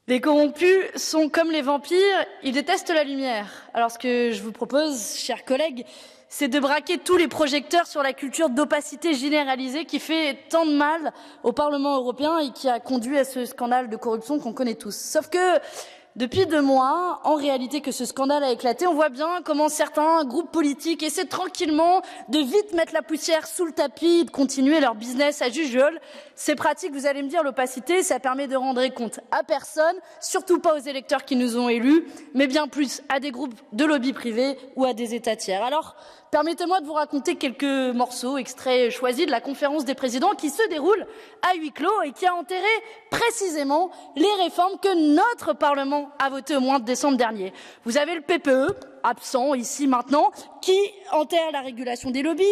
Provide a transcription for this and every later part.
Les corrompus sont comme les vampires, ils détestent la lumière. Alors ce que je vous propose, chers collègues, c'est de braquer tous les projecteurs sur la culture d'opacité généralisée qui fait tant de mal au Parlement européen et qui a conduit à ce scandale de corruption qu'on connaît tous. Sauf que depuis 2 mois, en réalité, que ce scandale a éclaté, on voit bien comment certains groupes politiques essaient tranquillement de vite mettre la poussière sous le tapis et de continuer leur business à jujol. C'est pratique, vous allez me dire, l'opacité, ça permet de rendre compte à personne, surtout pas aux électeurs qui nous ont élus, mais bien plus à des groupes de lobby privés ou à des États tiers. Alors, permettez-moi de vous raconter quelques morceaux, extraits choisis de la conférence des présidents qui se déroule à huis clos et qui a enterré précisément les réformes que notre Parlement a votées au mois de décembre dernier. Vous avez le PPE, absent ici maintenant, qui enterre la régulation des lobbies,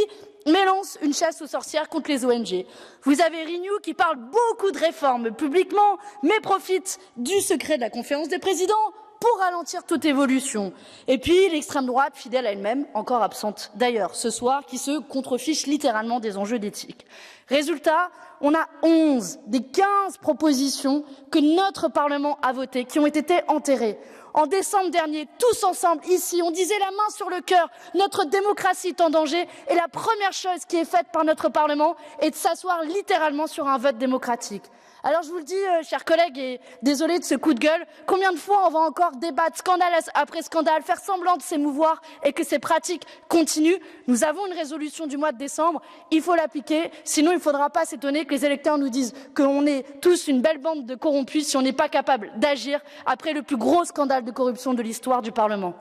mais lance une chasse aux sorcières contre les ONG. Vous avez Renew qui parle beaucoup de réformes publiquement, mais profite du secret de la conférence des présidents pour ralentir toute évolution. Et puis l'extrême droite, fidèle à elle-même, encore absente d'ailleurs ce soir, qui se contrefiche littéralement des enjeux d'éthique. Résultat, on a 11 des 15 propositions que notre Parlement a votées, qui ont été enterrées. En décembre dernier, tous ensemble, ici, on disait la main sur le cœur, notre démocratie est en danger et la première chose qui est faite par notre Parlement est de s'asseoir littéralement sur un vote démocratique. Alors je vous le dis, chers collègues, et désolé de ce coup de gueule, combien de fois on va encore débattre scandale après scandale, faire semblant de s'émouvoir et que ces pratiques continuent? Nous avons une résolution du mois de décembre, il faut l'appliquer, sinon il ne faudra pas s'étonner que les électeurs nous disent qu'on est tous une belle bande de corrompus si on n'est pas capable d'agir après le plus gros scandale de corruption de l'histoire du Parlement.